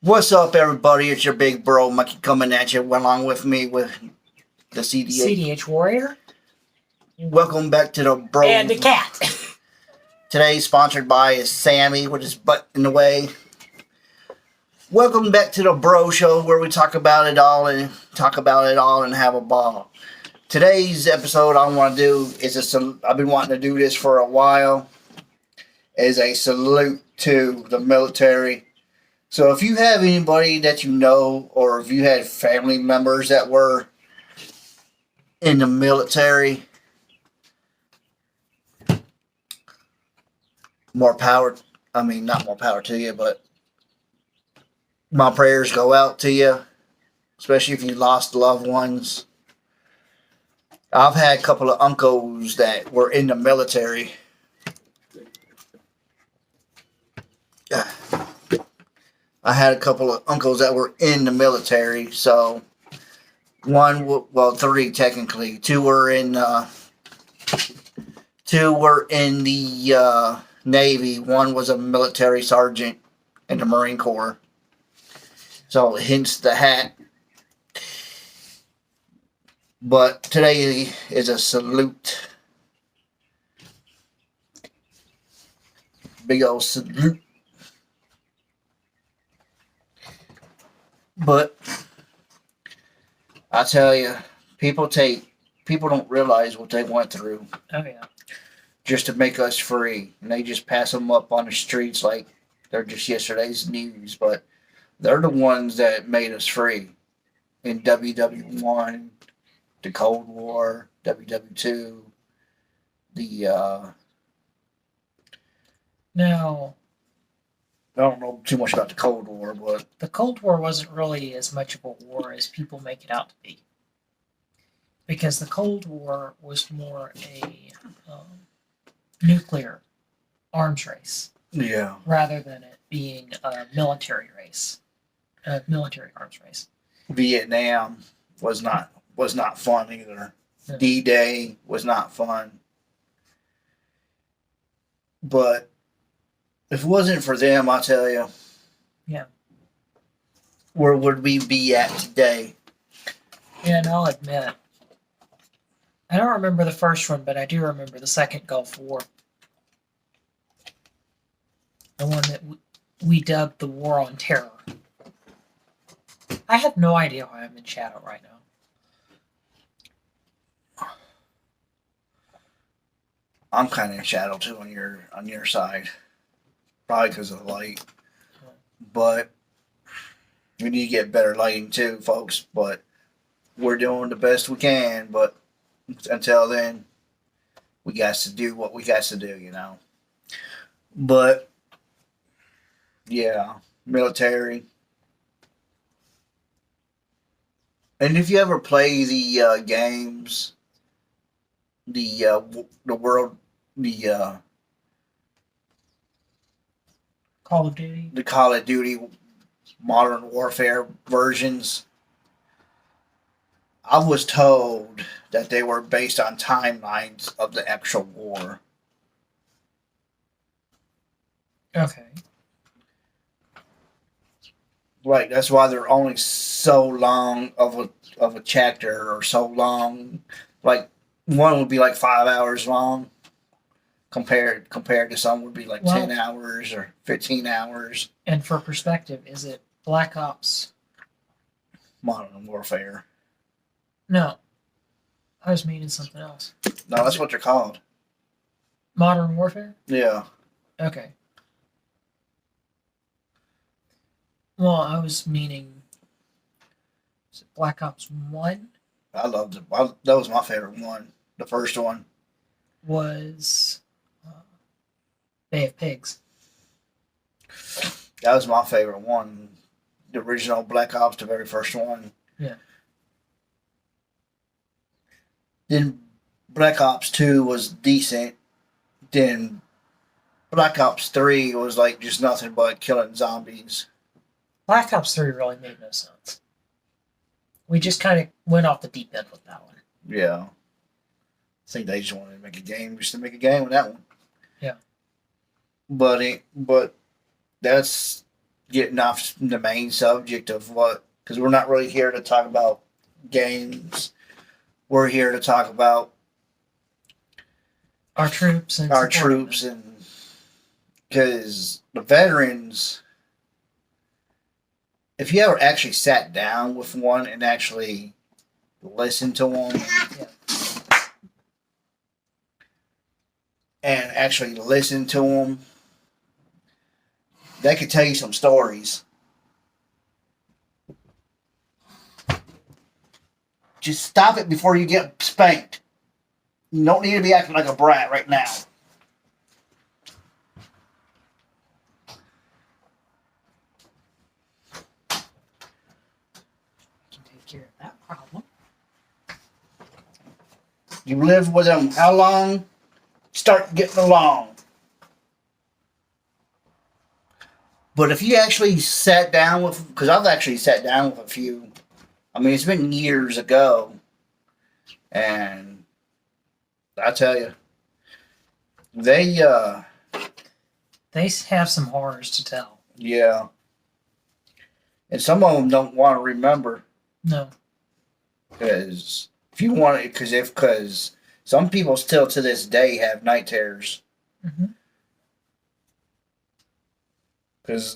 What's up, everybody? It's your big bro, Mikey, coming at you along with me with the CDH. CDH Warrior. Welcome back to the bro. And the cat. Today, sponsored by Sammy with his butt in the way. Welcome back to the Bro Show, where we talk about it all and have a ball. Today's episode I want to do is I've been wanting to do this for a while. Is a salute to the military. So if you have anybody that you know, or if you had family members that were in the military, not more power to you, but my prayers go out to you, especially if you lost loved ones. I've had a couple of uncles that were in the military. I had a couple of uncles that were in the military, so three technically. Two were in the Navy. One was a military sergeant in the Marine Corps. So hence the hat. But today is a salute. Big old salute. But I tell you, people don't realize what they went through. Oh yeah. Just to make us free, and they just pass them up on the streets like they're just yesterday's news. But they're the ones that made us free in WW1, the Cold War, WW2, Now, I don't know too much about the Cold War, but the Cold War wasn't really as much of a war as people make it out to be. Because the Cold War was more a nuclear arms race. Yeah. Rather than it being a military race. A military arms race. Vietnam was not fun either. No. D-Day was not fun. But if it wasn't for them, I'll tell you. Yeah. Where would we be at today? And I'll admit, I don't remember the first one, but I do remember the second Gulf War. The one that we dubbed the War on Terror. I have no idea why I'm in shadow right now. I'm kind of in shadow too on your side. Probably because of the light. But we need to get better lighting too, folks. But we're doing the best we can. But until then, we got to do what we got to do, you know. But yeah, military. And if you ever play the games, the world, Call of Duty. the Call of Duty Modern Warfare versions, I was told that they were based on timelines of the actual war. Okay. Right, that's why they're only so long of a chapter, or so long. Like one would be like 5 hours long, compared to some would be like 10 hours or 15 hours. And for perspective, is it Black Ops? Modern Warfare. No. I was meaning something else. No, that's what they're called. Modern Warfare? Yeah. Okay. Well, I was meaning, is it Black Ops 1? I loved it. That was my favorite one. The first one was Bay of Pigs. That was my favorite one. The original Black Ops, the very first one. Yeah. Then Black Ops 2 was decent. Then Black Ops 3 was like just nothing but killing zombies. Black Ops 3 really made no sense. We just kind of went off the deep end with that one. Yeah. I think they just wanted to make a game just to make a game with that one. Yeah. But that's getting off the main subject of what, because we're not really here to talk about games. We're here to talk about our troops and our troops, and because the veterans, if you ever actually sat down with one and actually listened to them, and actually listened to them, they could tell you some stories. Just stop it before you get spanked. You don't need to be acting like a brat right now. Can take care of that problem. You live with them how long? Start getting along. But if you actually sat down with, because I've actually sat down with a few. I mean, it's been years ago, and I tell you, they have some horrors to tell. Yeah, and some of them don't want to remember. No, because if you want it, because some people still to this day have night terrors. Mm-hmm. Because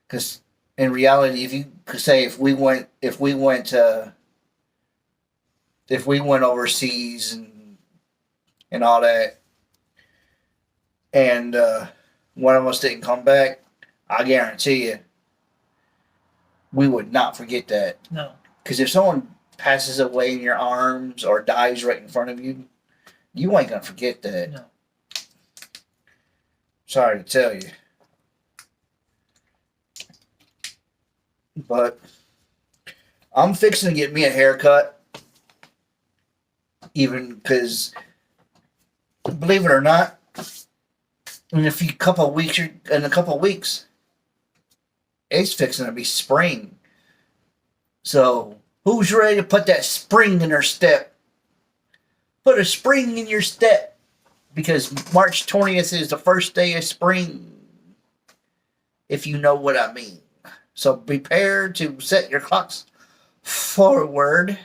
because in reality, if you could say if we went overseas and all that, and one of us didn't come back, I guarantee you, we would not forget that. No. Because if someone passes away in your arms or dies right in front of you, you ain't gonna forget that. No. Sorry to tell you. But I'm fixing to get me a haircut. Even because, believe it or not, in a couple of weeks, it's fixing to be spring. So, who's ready to put that spring in their step? Put a spring in your step. Because March 20th is the first day of spring. If you know what I mean. So prepare to set your clocks forward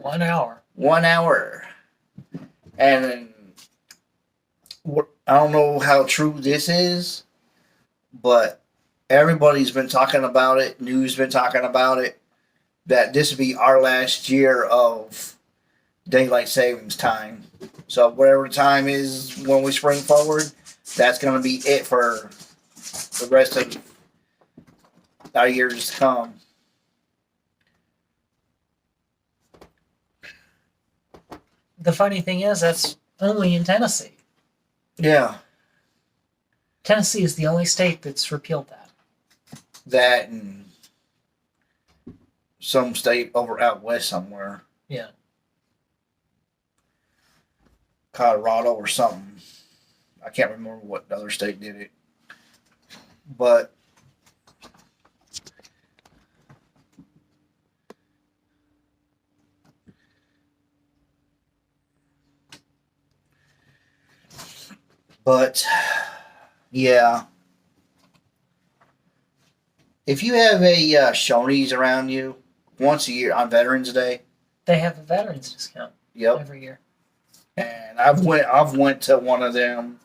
1 hour. 1 hour. And I don't know how true this is, but everybody's been talking about it. News been talking about it. That this will be our last year of daylight savings time. So whatever time is when we spring forward, that's going to be it for the rest of our years to come. The funny thing is, that's only in Tennessee. Yeah. Tennessee is the only state that's repealed that. That and some state over out west somewhere. Yeah. Colorado or something. I can't remember what other state did it. But yeah. If you have a Shoney's around you once a year on Veterans Day, they have a veterans discount. Yep. Every year. And I've went to one of them,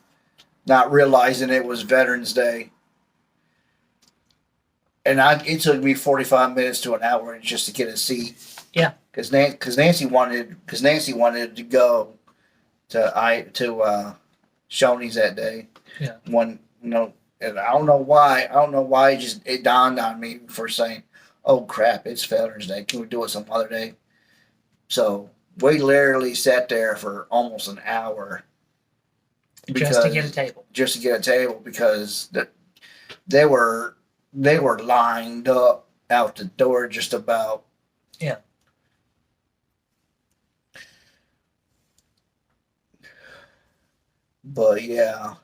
not realizing it was Veterans Day, and it took me 45 minutes to an hour just to get a seat. Yeah. Because Nancy wanted to go to Shoney's that day. Yeah. And I don't know why. It dawned on me for saying, "Oh crap, it's Veterans Day. Can we do it some other day?" So we literally sat there for almost an hour just to get a table. Just to get a table because they were lined up out the door just about. Yeah. But yeah,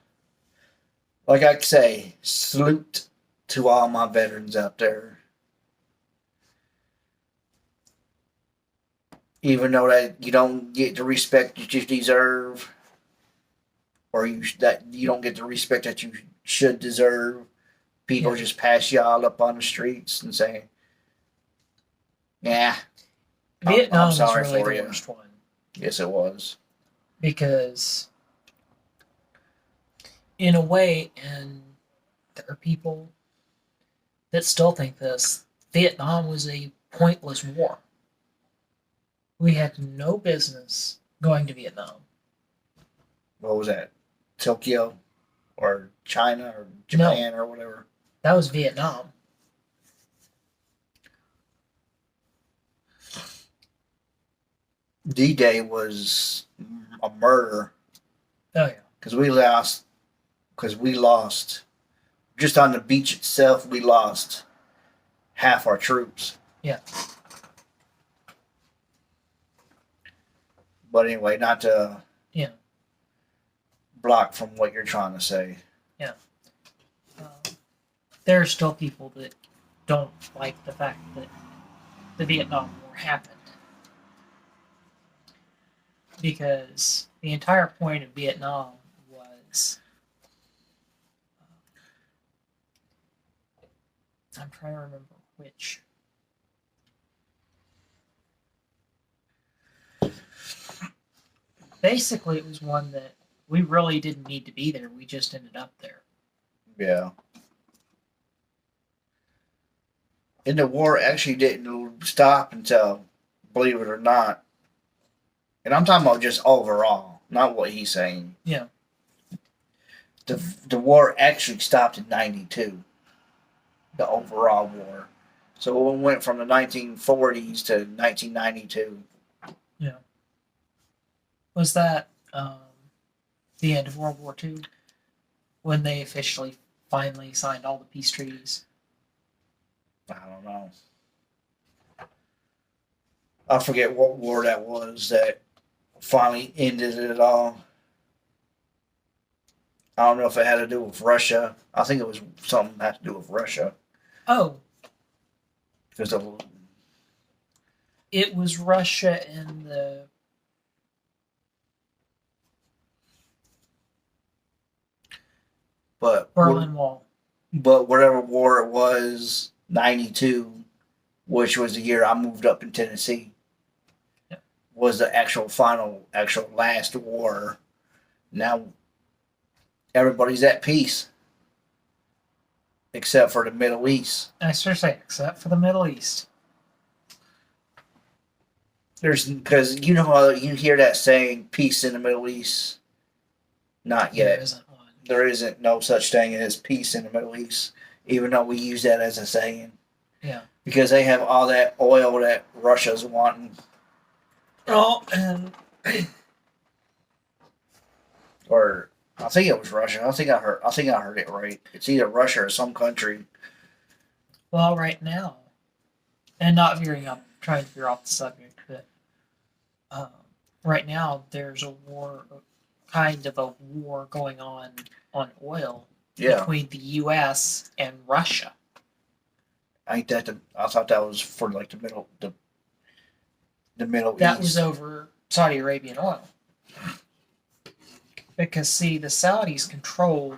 like I say, salute to all my veterans out there. Even though that you don't get the respect that you deserve, or that you don't get the respect that you should deserve, People Yeah. just pass y'all up on the streets and say, "Yeah, I'm Vietnam is sorry really for the you." worst one Yes, it was. because, in a way, and there are people that still think this, Vietnam was a pointless war. We had no business going to Vietnam. What was that? Tokyo or China or No, Japan or whatever. that was Vietnam. D-Day was a murder Oh yeah. because we lost. Because we lost just on the beach itself. We lost half our troops. Yeah. But anyway, not to Yeah. block from what you're trying to say. There are still people that don't like the fact that the Vietnam War happened. Because the entire point of Vietnam was. I'm trying to remember which. Basically, it was one that we really didn't need to be there. We just ended up there. Yeah. And the war actually didn't stop until, believe it or not, and I'm talking about just overall, not what he's saying. Yeah. The war actually stopped in '92. The overall war. So it went from the 1940s to 1992. Yeah. Was that the end of World War II when they officially finally signed all the peace treaties? I don't know. I forget what war that was that finally ended it all. I don't know if it had to do with Russia. I think it was something that had to do with Russia. Oh, Because it was Russia and the Berlin Wall. But whatever war it was, '92, which was the year I moved up in Tennessee, Yep. was the actual last war. Now everybody's at peace, except for the Middle East. I should say, except for the Middle East. There's because you know how you hear that saying, "Peace in the Middle East." Not There yet. isn't one. There isn't no such thing as peace in the Middle East, even though we use that as a saying. Yeah. Because they have all that oil that Russia's wanting. Oh, and Or I think it was Russia. I think I heard it right. It's either Russia or some country. well, right now, and not veering up, trying to veer off the subject, but right now there's a war, kind of a war going on oil between the U.S. and Russia. I thought that was for like the Middle East. That was over Saudi Arabian oil. Because, see, the Saudis control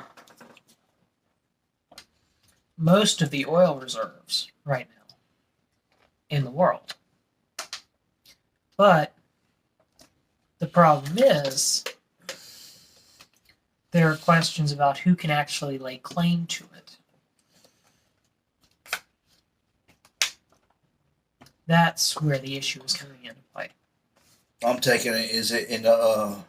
most of the oil reserves right now in the world. But the problem is there are questions about who can actually lay claim to it. That's where the issue is coming into play. I'm taking it. Is it in a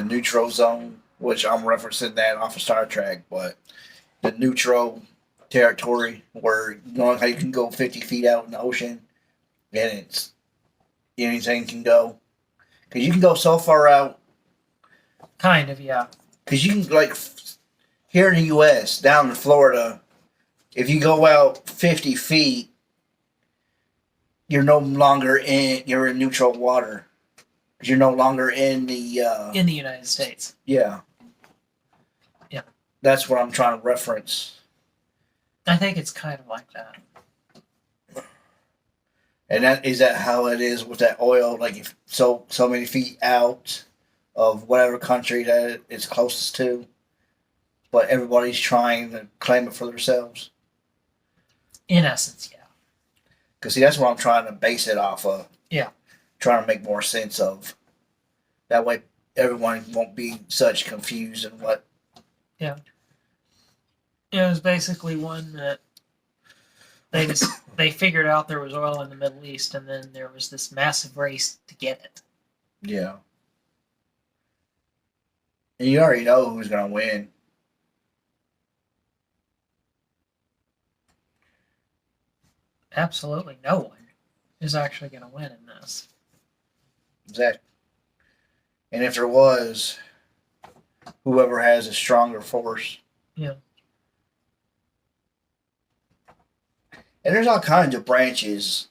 neutral zone, which I'm referencing that off of Star Trek, but the neutral territory where you know how you can go 50 feet out in the ocean, and it's anything can go. Because you can go so far out. Kind of, yeah. Because you can, like, here in the U.S., down in Florida, if you go out 50 feet, you're no longer you're in neutral water. You're no longer in the United States. Yeah. Yeah. That's what I'm trying to reference. I think it's kind of like that. And that how it is with that oil? Like if so many feet out of whatever country that it's closest to. but everybody's trying to claim it for themselves. In essence, yeah. Because see, that's what I'm trying to base it off of. Yeah. Trying to make more sense of. That way, everyone won't be such confused in what. Yeah. It was basically one that they figured out there was oil in the Middle East, and then there was this massive race to get it. Yeah. And you already know who's going to win. Absolutely no one is actually going to win in this. Exactly. And if there was, whoever has a stronger force. Yeah. And there's all kinds of branches.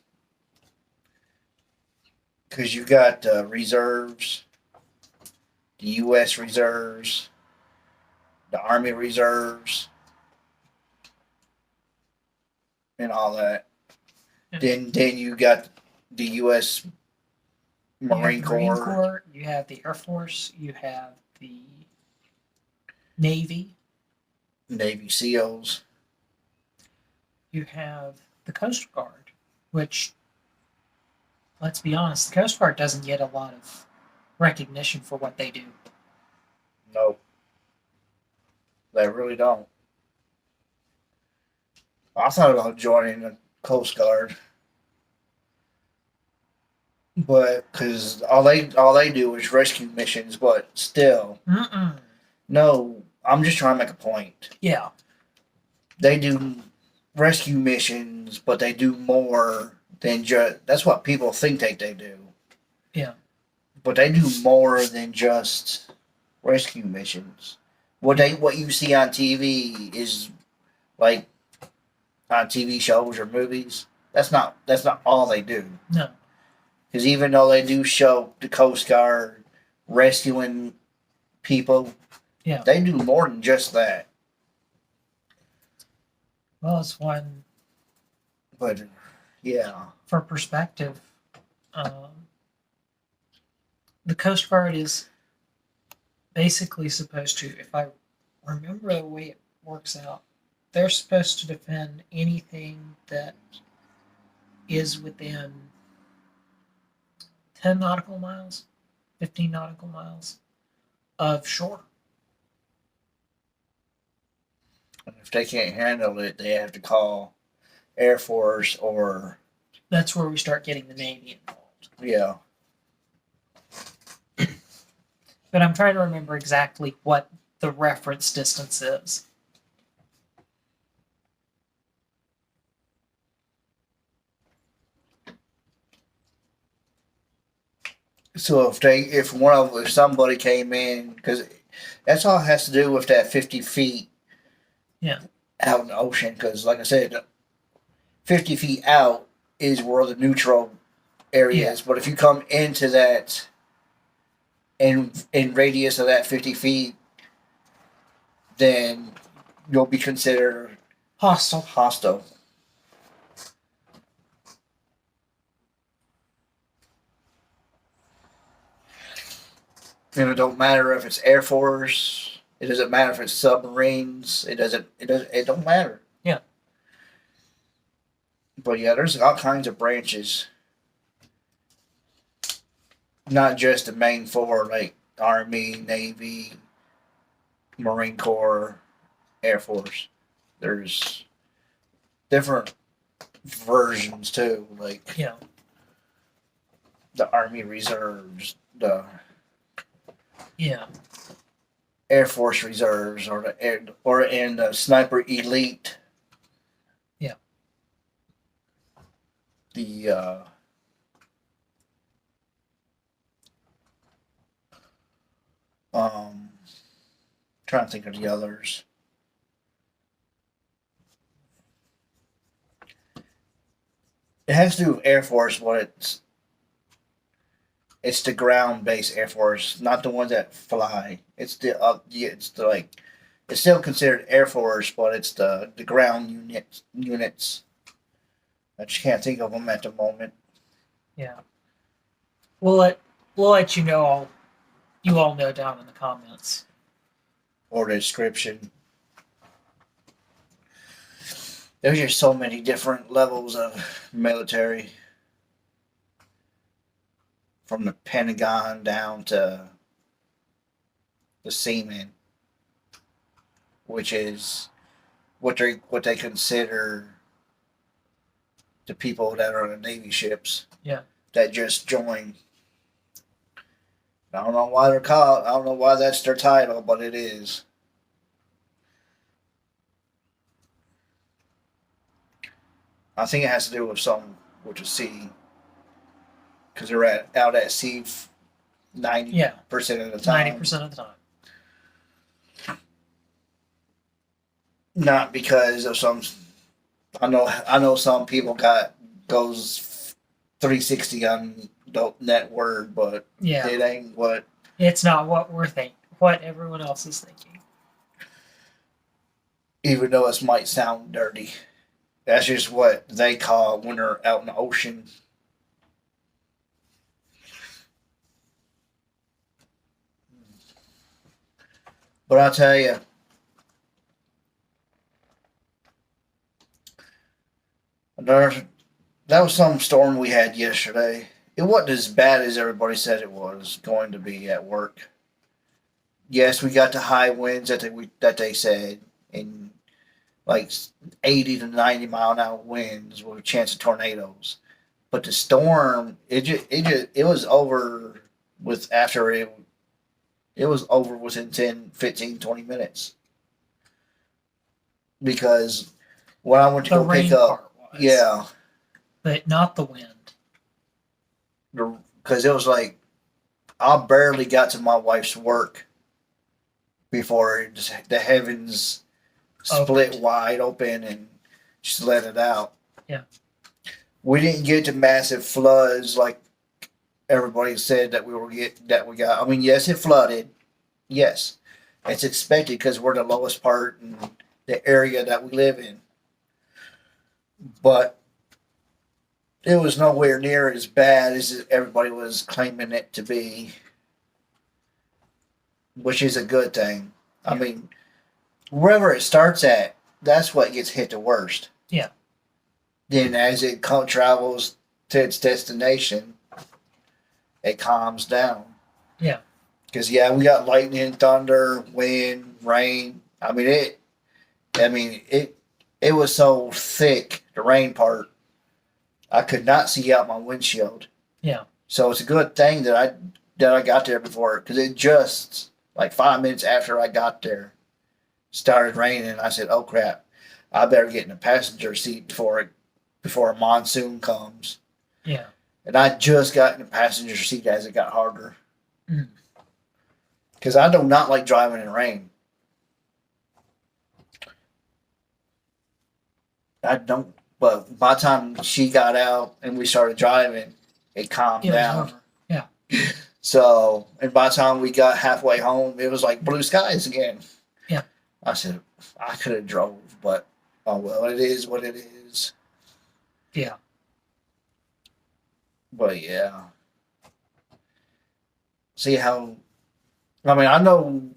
Because you've got reserves, the U.S. reserves, the Army reserves, and all that. Yeah. Then you got the U.S. Marine Corps. You have the Air Force. You have the Navy. Navy SEALs. You have the Coast Guard, which, let's be honest, the Coast Guard doesn't get a lot of recognition for what they do. No, they really don't. I thought about joining the Coast Guard, but because all they do is rescue missions. But still, no, I'm just trying to make a point. Yeah, They do rescue missions, but they do more than just. That's what people think they do. Yeah. But they do more than just rescue missions. What you see on TV is like on TV shows or movies. That's not all they do. No. Because even though they do show the Coast Guard rescuing people, yeah, they do more than just that. Well, it's one. But yeah, For perspective, the Coast Guard is basically supposed to, if I remember the way it works out, they're supposed to defend anything that is within 10 nautical miles, 15 nautical miles of shore. and if they can't handle it, they have to call Air Force or That's where we start getting the Navy involved. yeah. But I'm trying to remember exactly what the reference distance is. So if somebody came in, because that's all it has to do with that 50 feet. Yeah. Out in the ocean, because like I said, 50 feet out is where the neutral area is. But if you come into that in radius of that 50 feet, then you'll be considered Hostile. And it don't matter if it's Air Force. It doesn't matter if it's submarines. It don't matter. Yeah. But yeah, there's all kinds of branches. Not just the main four, like Army, Navy, Marine Corps, Air Force. There's different versions too, like the Army Reserves, the Air Force Reserves, or the Sniper Elite. Yeah. The trying to think of the others. It has to do with Air Force, but it's the ground-based Air Force, not the ones that fly. It's it's still considered Air Force, but it's the ground units. I just can't think of them at the moment. Yeah. We'll let you know. You all know down in the comments. Or the description. There's just so many different levels of military, from the Pentagon down to the seamen, which is what they consider the people that are on the Navy ships. Yeah. That just join. I don't know why they're called. I don't know why that's their title, but it is. I think it has to do with something with the sea, because they're out at sea 90% of the time. 90% of the time. Not because of some. I know some people goes 360 on that word, but Yeah. it ain't what. It's not what we're thinking. What everyone else is thinking. Even though it might sound dirty, that's just what they call when they're out in the ocean. But I'll tell you, that was some storm we had yesterday. It wasn't as bad as everybody said it was going to be at work. Yes, we got the high winds that they said, and like 80 to 90-mile-an-hour winds with a chance of tornadoes. But the storm, it was over with after it was over within 10, 15, 20 minutes. Because when I went to The go rain pick up, part was. yeah, But not the wind. because it was like I barely got to my wife's work before the heavens split wide open and just let it out. Yeah. We didn't get to massive floods like everybody said that we got. I mean, yes, it flooded. Yes, it's expected because we're the lowest part in the area that we live in. But it was nowhere near as bad as everybody was claiming it to be, which is a good thing. I mean, wherever it starts at, that's what gets hit the worst. Yeah. Then as it travels to its destination, it calms down. Yeah. Because we got lightning, thunder, wind, rain. I mean it was so thick, the rain part, I could not see out my windshield. Yeah. So it's a good thing that I got there before, because it just like 5 minutes after I got there started raining. I said, "Oh crap, I better get in the passenger seat before a monsoon comes." Yeah. And I just got in the passenger seat as it got harder. Mm. Because I do not like driving in rain. I don't. But by the time she got out and we started driving, it calmed down. Yeah. So, and by the time we got halfway home, it was like blue skies again. Yeah. I said, I could have drove, but oh well, it is what it is. Yeah. But yeah. See how, I mean, I know,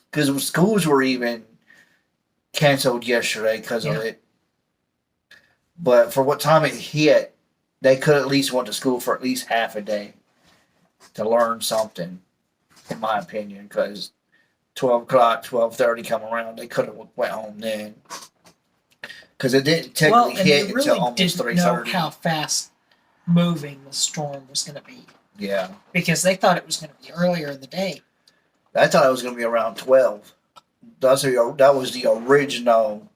because schools were even canceled yesterday because of it. But for what time it hit, they could at least went to school for at least half a day to learn something, in my opinion. Because 12 o'clock, 12:30 come around, they could have went home then. Because it didn't technically hit until almost 3:30. They really didn't know how fast moving the storm was going to be. Yeah. Because they thought it was going to be earlier in the day. I thought it was going to be around 12. That was the original.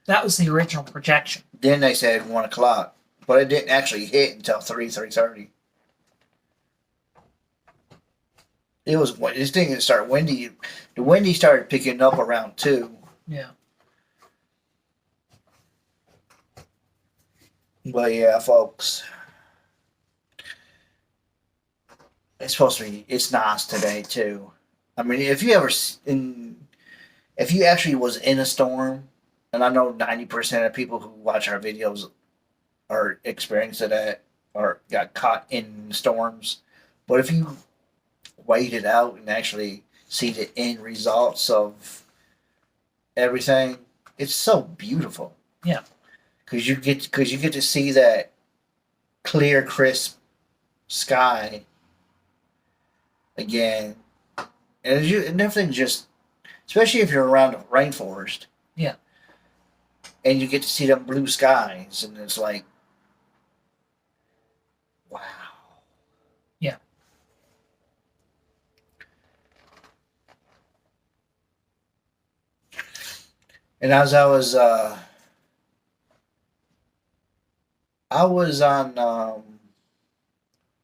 That was the original projection. Then they said 1 o'clock, but it didn't actually hit until 3:30. It was this thing that started windy. The windy started picking up around 2. Yeah. But yeah, folks, it's nice today too. I mean, if you actually was in a storm, and I know 90% of people who watch our videos are experiencing that or got caught in storms. But if you wait it out and actually see the end results of everything, it's so beautiful. Yeah. Because you get to see that clear, crisp sky again, and everything just, especially if you're around a rainforest. Yeah. And you get to see them blue skies, and it's like, wow. Yeah. And as I was on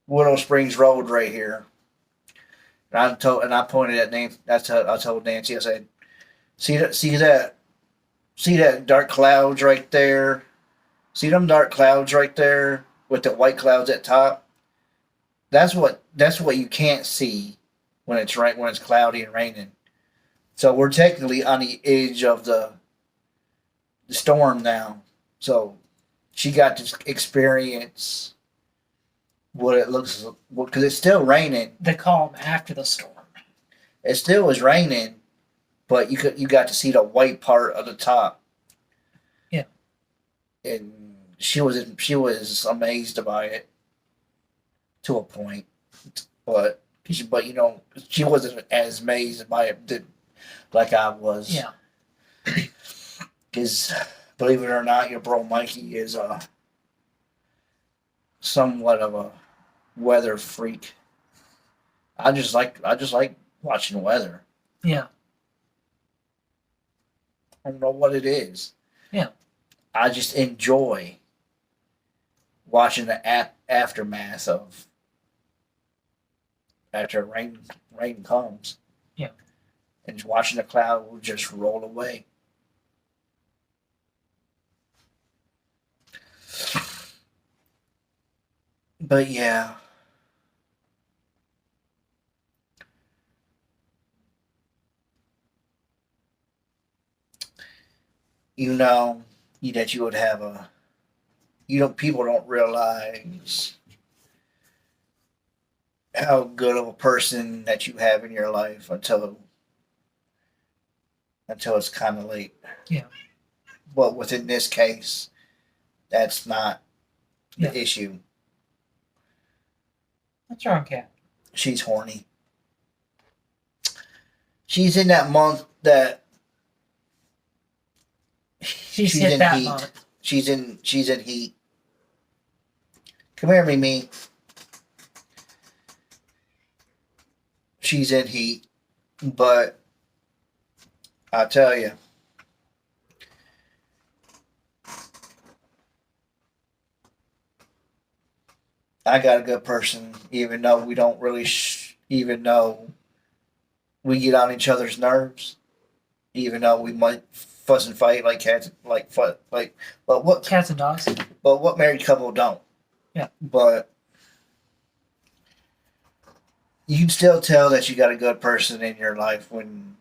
Willow Springs Road right here, and I pointed at Nancy. I told Nancy. I said, see that dark clouds right there. See them dark clouds right there with the white clouds at top. That's what you can't see when it's cloudy and raining. So we're technically on the edge of the storm now. So she got to experience what it looks, because it's still raining. The calm after the storm. It still was raining, but you got to see the white part of the top. Yeah. And she was amazed by it to a point, but she wasn't as amazed by it like I was. Yeah. Because believe it or not, your bro Mikey is somewhat of a weather freak. I just like watching weather. Yeah. I don't know what it is. Yeah. I just enjoy watching the aftermath of after rain comes. Yeah. And just watching the cloud will just roll away. But yeah. That you would have people don't realize how good of a person that you have in your life until it's kind of late. Yeah. But within this case, that's not the issue. What's wrong, Cat? She's horny. She's in that month that she's hit in that heat. month. She's in heat. Come here, Mimi. She's in heat, but I tell you, I got a good person. Even though we don't really, even though we get on each other's nerves, even though we might fuss and fight like cats, but what cats and dogs? But what married couple don't? Yeah. But you can still tell that you got a good person in your life when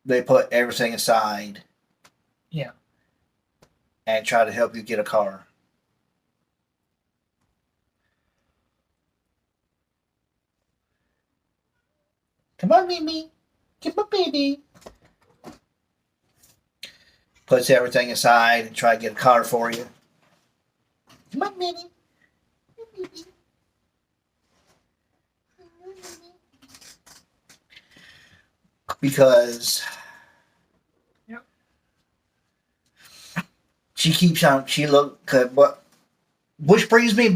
they put everything aside. Yeah. And try to help you get a car. Come on, Mimi. Get my baby. Puts everything aside and try to get a car for you. Come on, Mimi. Because she keeps on. Which brings me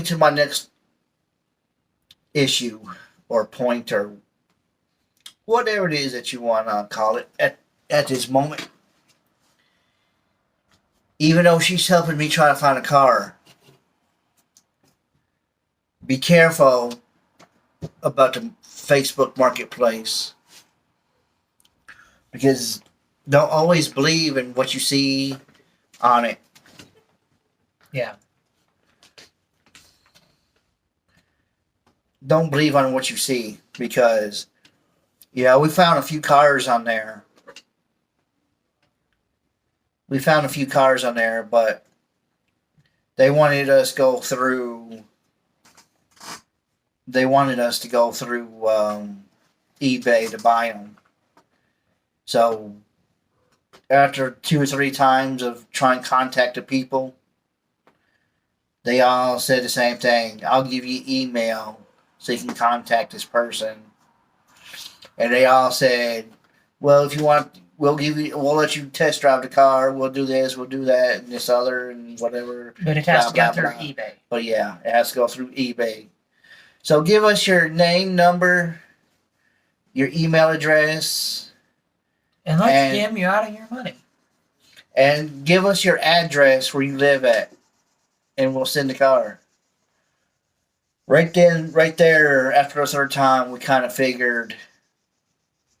to my next issue or point or whatever it is that you want to call it at this moment. Even though she's helping me try to find a car, be careful about the Facebook Marketplace, because don't always believe in what you see on it. Yeah. Don't believe on what you see, because we found a few cars on there. But they wanted us to go through eBay to buy them. So after 2 or 3 times of trying to contact the people, they all said the same thing. I'll give you email so you can contact this person. And they all said, well, if you want, we'll let you test drive the car. We'll do this, we'll do that, and this other, and whatever. But it has to blah, go through blah. eBay. But yeah, it has to go through eBay. So give us your name, number, your email address, And let's scam you out of your money. and give us your address where you live at, and we'll send the car. Right there, after the third time, we kind of figured,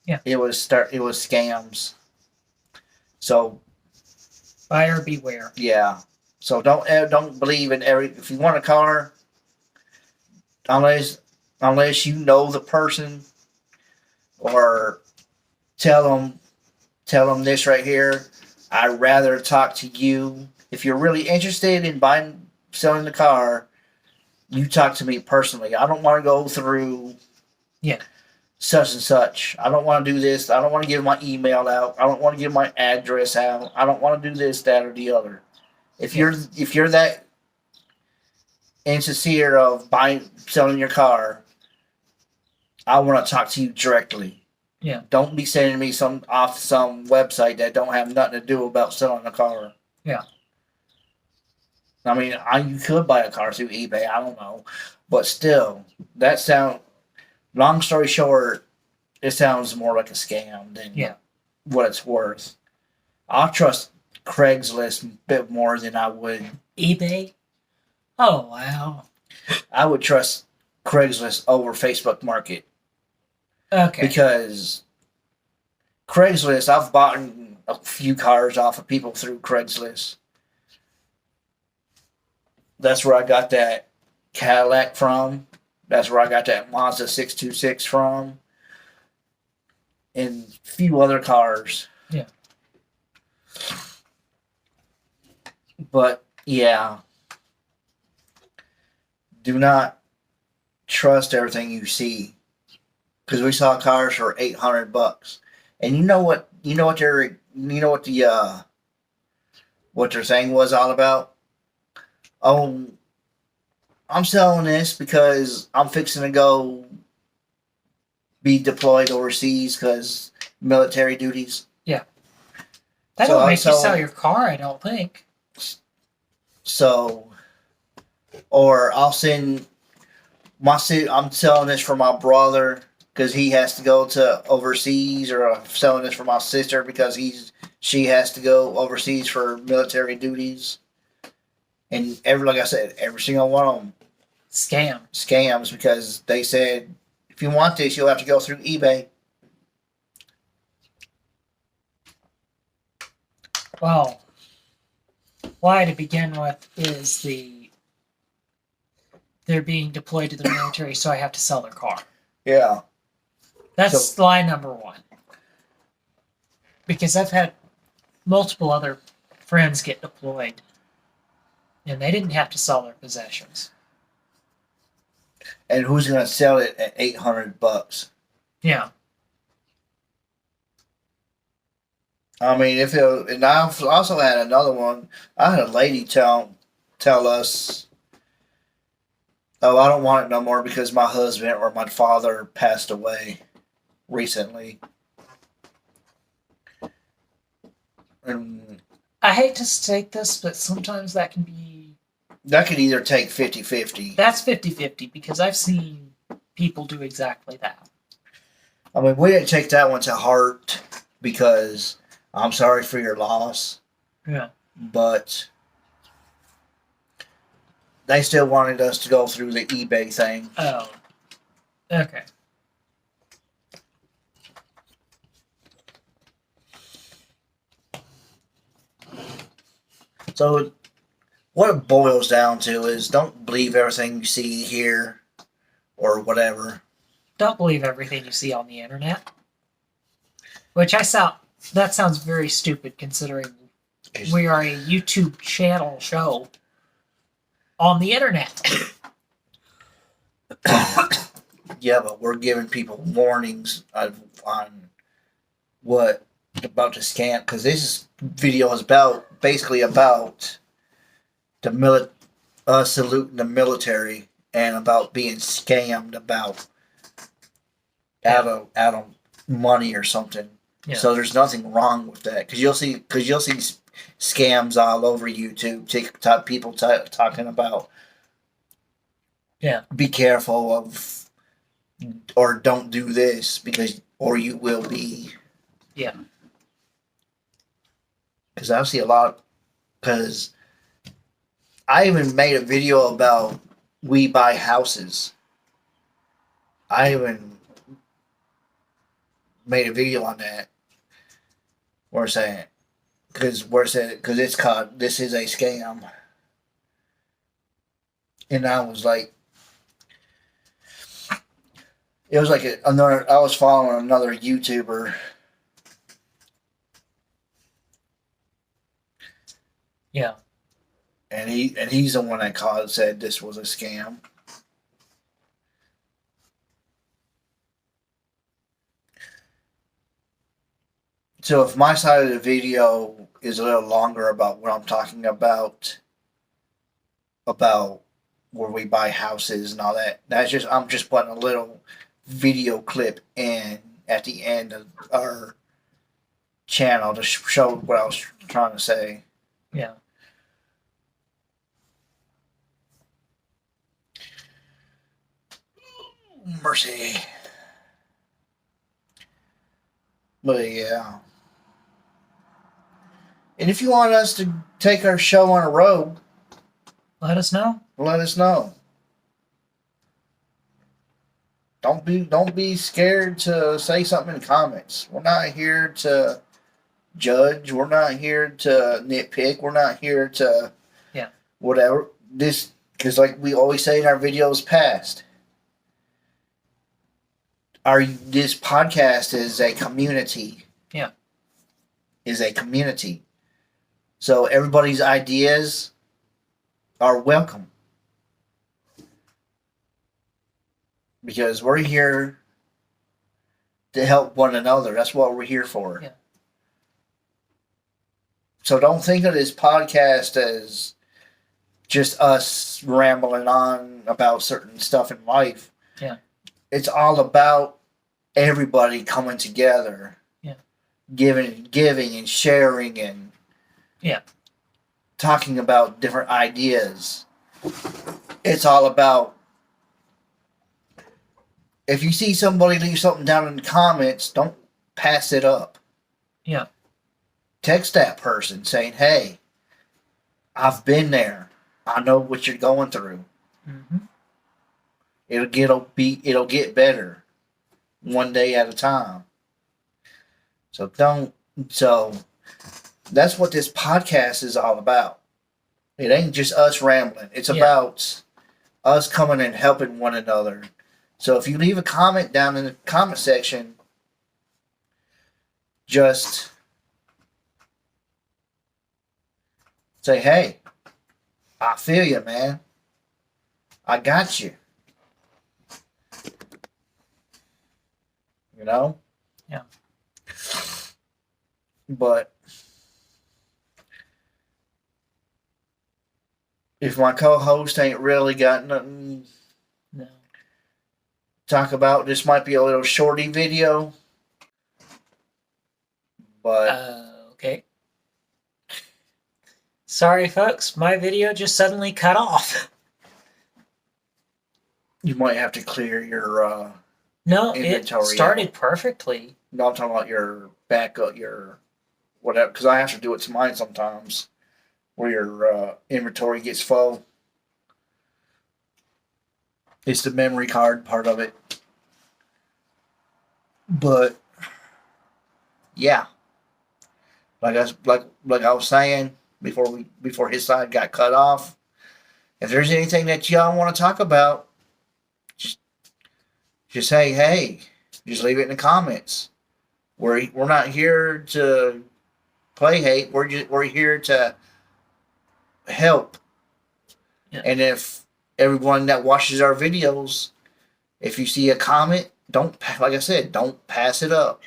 it was scams. So buyer beware. yeah, so don't believe in if you want a car, unless you know the person, or tell them this right here. I'd rather talk to you. If you're really interested in selling the car, you talk to me personally. I don't want to go through such and such. I don't want to do this. I don't want to give my email out. I don't want to give my address out. I don't want to do this, that, or the other. If you're that insincere of selling your car, I want to talk to you directly. Yeah. Don't be sending me off some website that don't have nothing to do about selling a car. Yeah. I mean, you could buy a car through eBay. I don't know, but still, long story short, it sounds more like a scam than what it's worth. I'll trust Craigslist a bit more than I would eBay. Oh wow! I would trust Craigslist over Facebook Market. Okay. Because Craigslist, I've bought a few cars off of people through Craigslist. That's where I got that Cadillac from. That's where I got that Mazda 626 from. And a few other cars. Yeah. But, yeah. Do not trust everything you see. Because we saw cars for $800. And you know what their thing was all about? Oh, I'm selling this because I'm fixing to go be deployed overseas because military duties. Yeah. That don't make you sell your car, I don't think. So, or I'm selling this for my brother because he has to go to overseas, or I'm selling this for my sister because she has to go overseas for military duties. And like I said, every single one of them scams, because they said, if you want this, you'll have to go through eBay. Well, why to begin with is they're being deployed to the military, so I have to sell their car. Yeah. That's lie number one. Because I've had multiple other friends get deployed, and they didn't have to sell their possessions. And who's going to sell it at $800? Yeah. I mean, and I've also had another one. I had a lady tell us, "Oh, I don't want it no more because my husband or my father passed away recently." And I hate to state this, but sometimes that could either take 50-50. That's 50-50, because I've seen people do exactly that. I mean, we didn't take that one to heart because I'm sorry for your loss. Yeah. But they still wanted us to go through the eBay thing. Oh. Okay. So what it boils down to is, don't believe everything you see here or whatever. Don't believe everything you see on the internet. Which that sounds very stupid, considering we are a YouTube channel show on the internet. Yeah, but we're giving people warnings on what about the scam, because this video is basically about saluting the military and about being scammed about out of money or something. Yeah. So there's nothing wrong with that, because you'll see scams all over YouTube. TikTok, people talking about be careful of, or don't do this or you will be. Yeah. Because I see a lot. Because I even made a video about we buy houses. I even made a video on that. We're saying, because it's called "This is a Scam," and I was like, it was like another. I was following another YouTuber. Yeah. And he's the one that said this was a scam. So if my side of the video is a little longer about what I'm talking about where we buy houses and all that, I'm just putting a little video clip in at the end of our channel to show what I was trying to say. Yeah. Mercy. But yeah. And if you want us to take our show on a road, let us know. Let us know. Don't be scared to say something in the comments. We're not here to judge. We're not here to nitpick. We're not here to whatever. This, because like we always say in our videos past, this podcast is a community. Yeah. Is a community. So everybody's ideas are welcome. Because we're here to help one another. That's what we're here for. Yeah. So don't think of this podcast as just us rambling on about certain stuff in life. Yeah. It's all about everybody coming together. Yeah. Giving and sharing and talking about different ideas. It's all about, if you see somebody leave something down in the comments, don't pass it up. Yeah. Text that person saying, hey, I've been there. I know what you're going through. Mm-hmm. It'll get better one day at a time. So that's what this podcast is all about. It ain't just us rambling. It's about us coming and helping one another. So if you leave a comment down in the comment section, just say, hey, I feel you, man. I got you. You know? Yeah. But if my co-host ain't really got nothing to talk about, this might be a little shorty video. But okay. Sorry, folks. My video just suddenly cut off. You might have to clear your no, inventory. It started perfectly. No, I'm talking about your backup, your whatever, because I have to do it to mine sometimes, where your inventory gets full. It's the memory card part of it. But yeah, like I was saying before his side got cut off, if there's anything that y'all want to talk about, just say, hey, just leave it in the comments. We're not here to play hate. We're here to help. Yeah. And if everyone that watches our videos, if you see a comment, don't pass it up.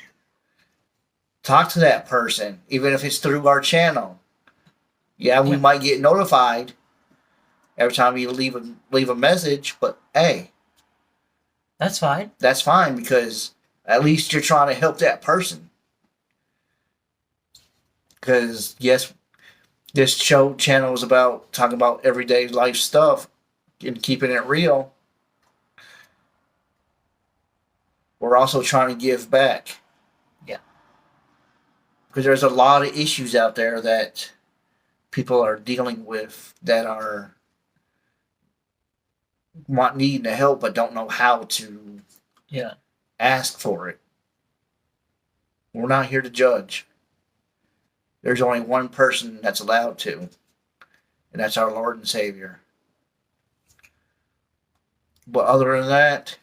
talk to that person, even if it's through our channel. Yeah, we Yeah. might get notified every time you leave a message, but hey, That's fine. that's fine because at least you're trying to help that person. Because yes, this channel is about talking about everyday life stuff and keeping it real. We're also trying to give back. Yeah. Because there's a lot of issues out there that people are dealing with that are needing the help but don't know how to ask for it. We're not here to judge. There's only one person that's allowed to, and that's our Lord and Savior. But other than that,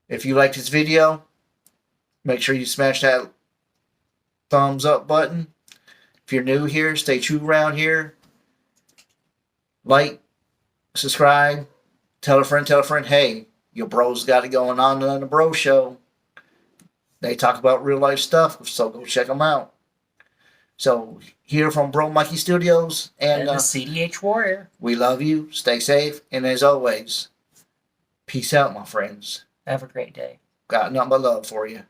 if you like this video, make sure you smash that thumbs up button. If you're new here, stay true around here. Like, subscribe, tell a friend, hey, your bro's got it going on the Bro Show. They talk about real life stuff, so go check them out. So, here from Bro Mikey Studios and the CDH Warrior. We love you, stay safe, and as always, peace out, my friends. Have a great day. Got nothing but love for you.